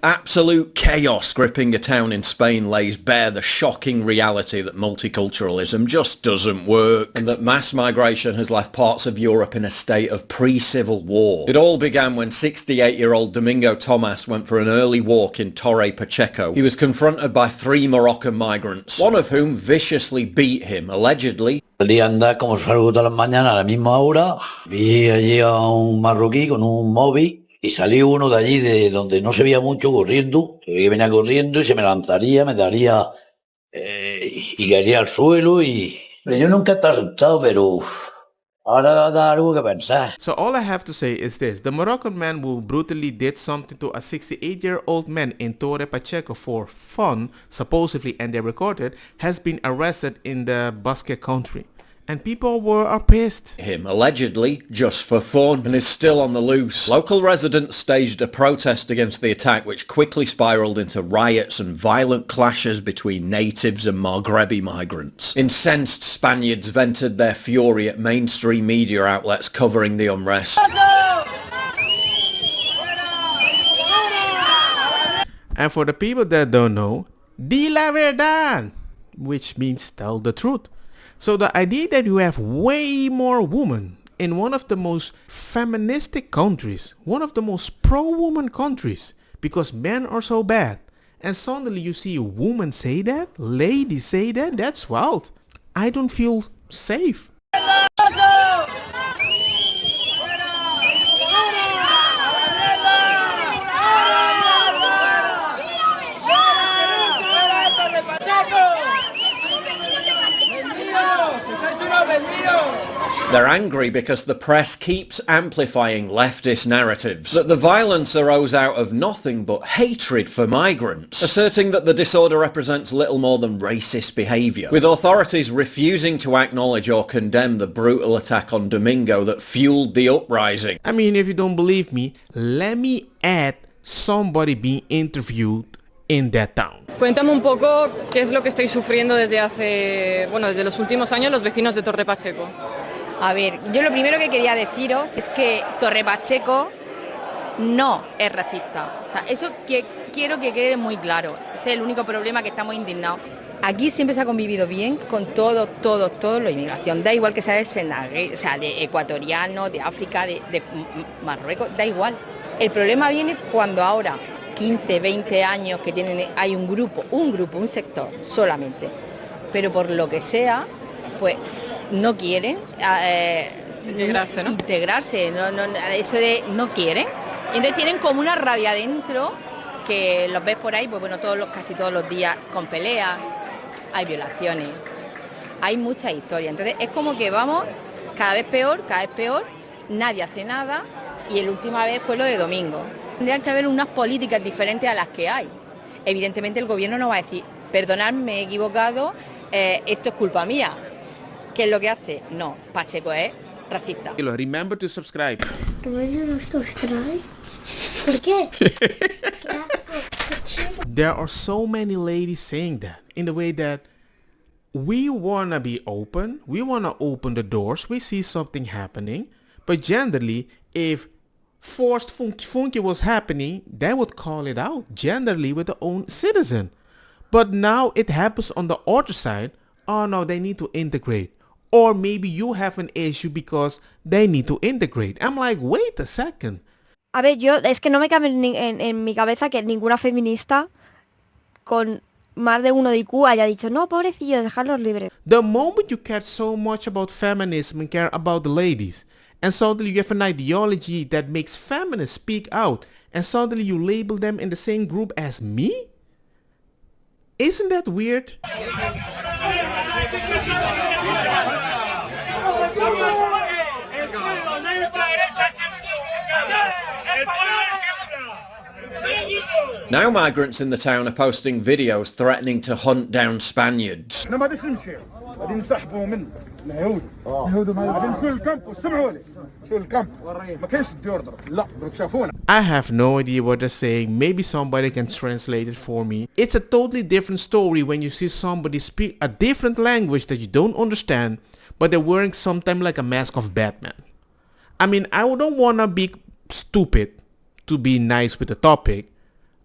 Absolute chaos gripping a town in Spain lays bare the shocking reality that multiculturalism just doesn't work, and that mass migration has left parts of Europe in a state of pre-civil war. It all began when 68-year-old Domingo Tomas went for an early walk in Torre, Pacheco. He was confronted by 3 Moroccan migrants, one of whom viciously beat him, allegedly. Solía andar como salgo todas las mañanas a la misma hora, vi allí a un marroquí con un móvil y salió uno de allí de donde no se veía mucho corriendo, se veía que venía corriendo y se me lanzaría, me daría y caería al suelo y... Pero yo nunca he estado asustado, pero ahora da algo que pensar. So all I have to say is this. The Moroccan man who brutally did something to a 68-year-old man in Torre Pacheco for fun, supposedly, and they recorded, has been arrested in the Basque country. And people are pissed. Him, allegedly, just for fun, and is still on the loose. Local residents staged a protest against the attack, which quickly spiralled into riots and violent clashes between natives and Maghrebi migrants. Incensed Spaniards vented their fury at mainstream media outlets covering the unrest. And for the people that don't know, di la verdad, which means tell the truth. So the idea that you have way more women in one of the most feministic countries, one of the most pro-woman countries, because men are so bad, and suddenly you see a woman say that, ladies say that, that's wild. I don't feel safe. They're angry because the press keeps amplifying leftist narratives, that the violence arose out of nothing but hatred for migrants, asserting that the disorder represents little more than racist behaviour, with authorities refusing to acknowledge or condemn the brutal attack on Domingo that fueled the uprising. I mean, if you don't believe me, let me add somebody being interviewed in that town. Cuéntame un poco qué es lo que estáis sufriendo desde los últimos años los vecinos de Torre Pacheco. A ver, yo lo primero que quería deciros es que Torre Pacheco no es racista. O sea, eso quiero que quede muy claro. Ese es el único problema, que estamos indignados. Aquí siempre se ha convivido bien con todo la inmigración. Da igual que sea de ecuatoriano, de África, de Marruecos, da igual. El problema viene cuando ahora 15, 20 años que hay un sector solamente, pero por lo que sea, pues no quieren integrarse, eso de no quieren, y entonces tienen como una rabia dentro que los ves por ahí, pues bueno, casi todos los días con peleas, hay violaciones, hay mucha historia, entonces es como que vamos cada vez peor, nadie hace nada, y la última vez fue lo de Domingo. Tendrían que haber unas políticas diferentes a las que hay. Evidentemente el gobierno no va a decir, perdonad, me he equivocado, esto es culpa mía. ¿Qué es lo que hace? No, Pacheco es racista. Remember to subscribe. ¿Por qué? There are so many ladies saying that in the way that we want to be open, we want to open the doors, we see something happening, but generally, if forced funky was happening, they would call it out generally with their own citizen. But now it happens on the other side. Oh no, they need to integrate. Or maybe you have an issue because they need to integrate. I'm like, wait a second. A ver, es que no me cabe en mi cabeza que ninguna feminista con más de 1 de IQ haya dicho, no, pobrecillo, dejarlos libres. The moment you care so much about feminism and care about the ladies, and suddenly you have an ideology that makes feminists speak out, and suddenly you label them in the same group as me? Isn't that weird? Now migrants in the town are posting videos threatening to hunt down Spaniards. I have no idea what they're saying. Maybe somebody can translate it for me. It's a totally different story when you see somebody speak a different language that you don't understand, but they're wearing sometimes like a mask of Batman. I mean, I don't want to be stupid to be nice with the topic,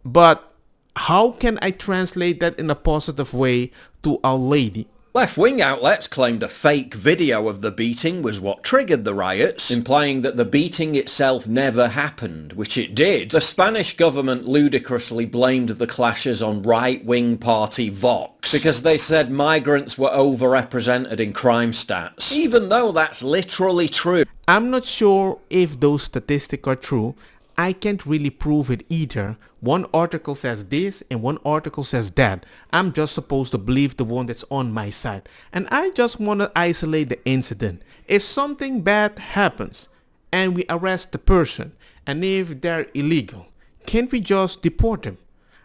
But how can I translate that in a positive way to Our Lady? Left-wing outlets claimed a fake video of the beating was what triggered the riots, implying that the beating itself never happened, which it did. The Spanish government ludicrously blamed the clashes on right-wing party Vox because they said migrants were overrepresented in crime stats, even though that's literally true. I'm not sure if those statistics are true. I can't really prove it either. One article says this and one article says that. I'm just supposed to believe the one that's on my side. And I just want to isolate the incident. If something bad happens and we arrest the person, and if they're illegal, can't we just deport them?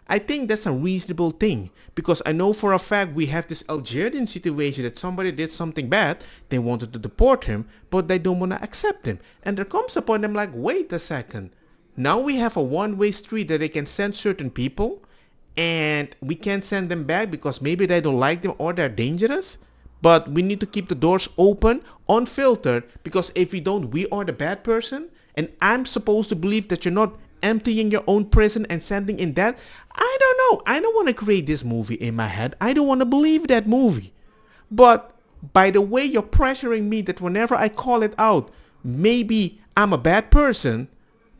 I think that's a reasonable thing, because I know for a fact we have this Algerian situation that somebody did something bad, they wanted to deport him, but they don't want to accept him. And there comes a point I'm like, wait a second. Now we have a one-way street that they can send certain people and we can't send them back because maybe they don't like them or they're dangerous. But we need to keep the doors open, unfiltered, because if we don't, we are the bad person. And I'm supposed to believe that you're not emptying your own prison and sending in that. I don't know. I don't want to create this movie in my head. I don't want to believe that movie. But by the way you're pressuring me that whenever I call it out, maybe I'm a bad person,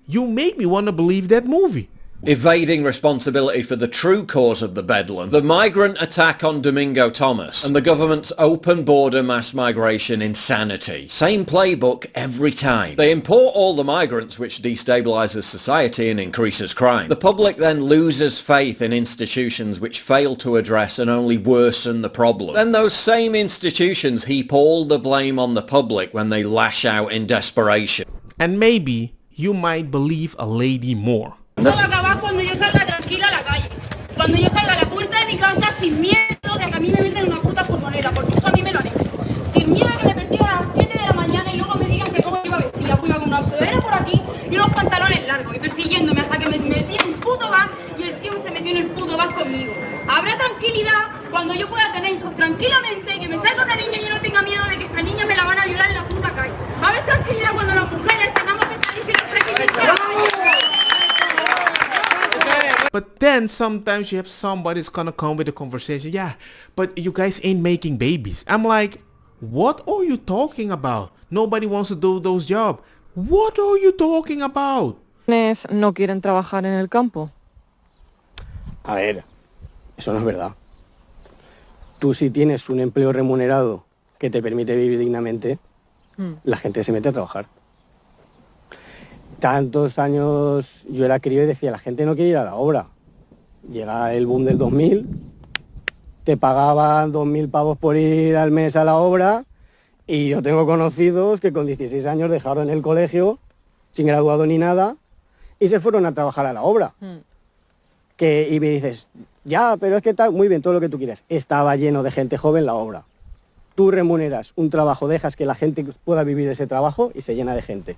you make me want to believe that movie. Evading responsibility for the true cause of the bedlam, the migrant attack on Domingo Thomas, and the government's open border mass migration insanity. Same playbook every time. They import all the migrants, which destabilizes society and increases crime. The public then loses faith in institutions which fail to address and only worsen the problem. Then those same institutions heap all the blame on the public when they lash out in desperation. And maybe you might believe a lady more. Todo va a acabar cuando yo salga tranquila a la calle. Cuando yo salga a la puerta de mi casa sin miedo de que a mí me meten en una puta furgoneta, porque eso a mí me lo han hecho. Sin miedo de que me persigan a las 7 de la mañana y luego me digan que cómo iba vestida. Pues iba con una sudadera por aquí y unos pantalones largos y persiguiéndome hasta que me metí en un puto bar y el tío se metió en el puto bar conmigo. Habrá tranquilidad cuando yo pueda tener hijos tranquilamente, que me salga una niña y yo no tenga miedo de que esa niña me la van a violar en la puta calle. Va a haber tranquilidad cuando las mujeres tengamos que salir sin los prejuicios. But then sometimes you have somebody's gonna come with a conversation. Yeah, but you guys ain't making babies. I'm like, what are you talking about? Nobody wants to do those jobs. What are you talking about? No quieren trabajar en el campo. A ver, eso no es verdad. Tú si tienes un empleo remunerado que te permite vivir dignamente, la gente se mete a trabajar. Tantos años yo era crío y decía, la gente no quiere ir a la obra. Llega el boom del 2000, te pagaban 2.000 pavos por ir al mes a la obra y yo tengo conocidos que con 16 años dejaron el colegio, sin graduado ni nada, y se fueron a trabajar a la obra. Y me dices, ya, pero es que tal, muy bien, todo lo que tú quieras. Estaba lleno de gente joven la obra. Tú remuneras un trabajo, dejas que la gente pueda vivir ese trabajo y se llena de gente.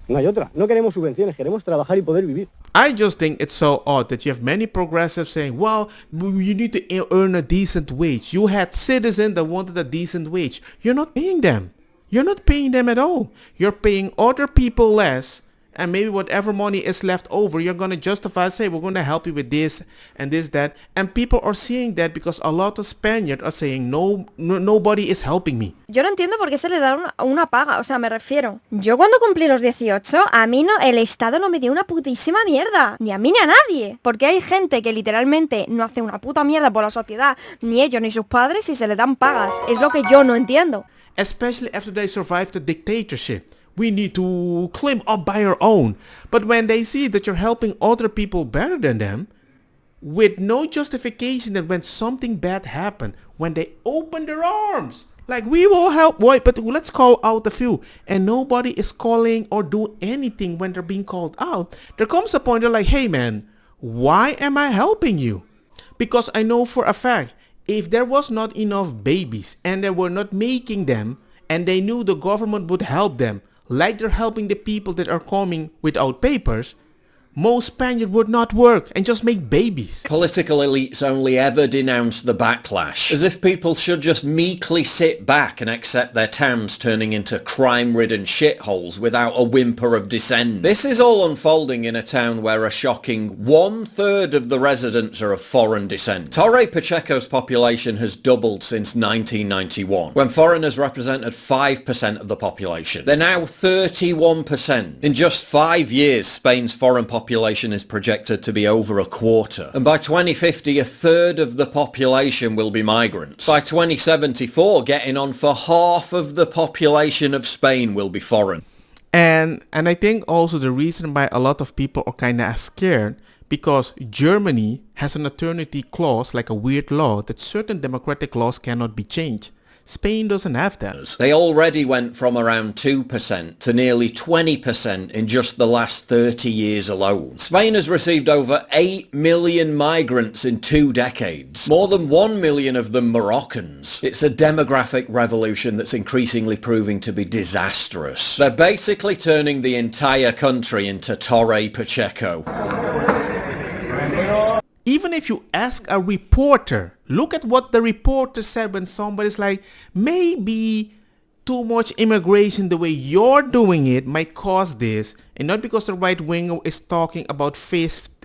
No hay otra. No queremos subvenciones, queremos trabajar y poder vivir. I just think it's so odd that you have many progressives saying, well, you need to earn a decent wage. You had citizens that wanted a decent wage. You're not paying them. You're not paying them at all. You're paying other people less, and maybe whatever money is left over, you're going to justify, say, we're going to help you with this and this, that. And people are seeing that because a lot of Spaniards are saying, no, nobody is helping me. Yo no entiendo por qué se le da una paga, o sea, me refiero. Yo cuando cumplí los 18, a mí no, el Estado no me dio una putísima mierda. Ni a mí ni a nadie. Porque hay gente que literalmente no hace una puta mierda por la sociedad, ni ellos ni sus padres, y se le dan pagas. Es lo que yo no entiendo. Especially after they survived the dictatorship. We need to climb up by our own. But when they see that you're helping other people better than them, with no justification that when something bad happened, when they open their arms, like we will help, boy, but let's call out a few, and nobody is calling or do anything when they're being called out, there comes a point they're like, hey man, why am I helping you? Because I know for a fact, if there was not enough babies and they were not making them, and they knew the government would help them, like they're helping the people that are coming without papers, most Spaniards would not work and just make babies. Political elites only ever denounce the backlash, as if people should just meekly sit back and accept their towns turning into crime-ridden shitholes without a whimper of dissent. This is all unfolding in a town where a shocking 1/3 of the residents are of foreign descent. Torre Pacheco's population has doubled since 1991, when foreigners represented 5% of the population. They're now 31%. In just 5 years, Spain's foreign population is projected to be over a quarter. And by 2050, a third of the population will be migrants. By 2074, getting on for half of the population of Spain will be foreign. And I think also the reason why a lot of people are kind of scared, because Germany has an eternity clause, like a weird law, that certain democratic laws cannot be changed. Spain doesn't have that. They already went from around 2% to nearly 20% in just the last 30 years alone. Spain has received over 8 million migrants in 2 decades. More than 1 million of them Moroccans. It's a demographic revolution that's increasingly proving to be disastrous. They're basically turning the entire country into Torre Pacheco. Even if you ask a reporter, look at what the reporter said when somebody's like, maybe too much immigration the way you're doing it might cause this, and not because the right winger is talking about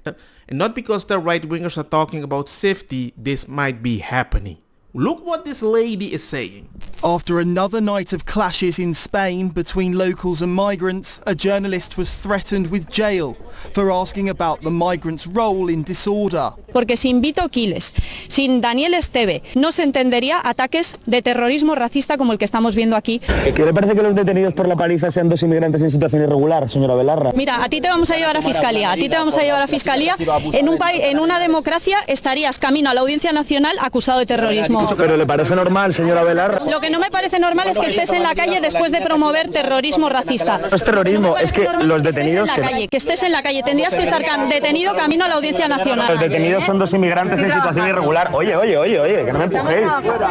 and not because the right wingers are talking about safety, this might be happening. Look what this lady is saying. After another night of clashes in Spain between locals and migrants, a journalist was threatened with jail for asking about the migrants' role in disorder. Porque sin Vito Quiles, sin Daniel Esteve, no se entendería ataques de terrorismo racista como el que estamos viendo aquí. ¿Qué le parece que los detenidos por la paliza sean 2 inmigrantes en situación irregular, señora Belarra? Mira, a ti te vamos a llevar a fiscalía, En una democracia estarías camino a la Audiencia Nacional acusado de terrorismo. ¿Pero le parece normal, señora Belarra? Lo que no me parece normal es que estés en la calle después de promover terrorismo racista. No es terrorismo, es que los detenidos... Que estés en la calle, tendrías que estar detenido camino a la Audiencia Nacional. Los detenidos son 2 inmigrantes en situación irregular. Oye,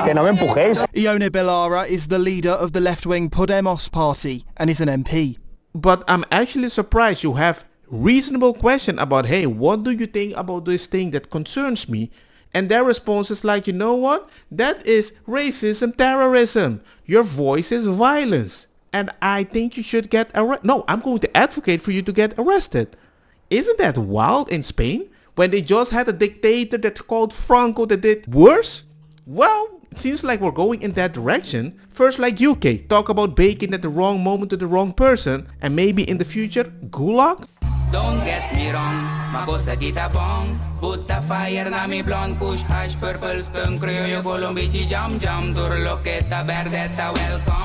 que no me empujéis. Ione Belarra is the leader of the left-wing Podemos party and is an MP. But I'm actually surprised you have reasonable question about, hey, what do you think about this thing that concerns me? And their response is like, you know what? That is racism, terrorism. Your voice is violence. And I think you should get arrested. No, I'm going to advocate for you to get arrested. Isn't that wild in Spain? When they just had a dictator that called Franco that did worse? Well, it seems like we're going in that direction. First, like UK, talk about bacon at the wrong moment to the wrong person. And maybe in the future, gulag? Don't get me wrong, ma cosa kita bong. Put the fire na mi blonde, kush hash purple skunk, criollo colombici jam jam, dur loqueta verdetta welcome.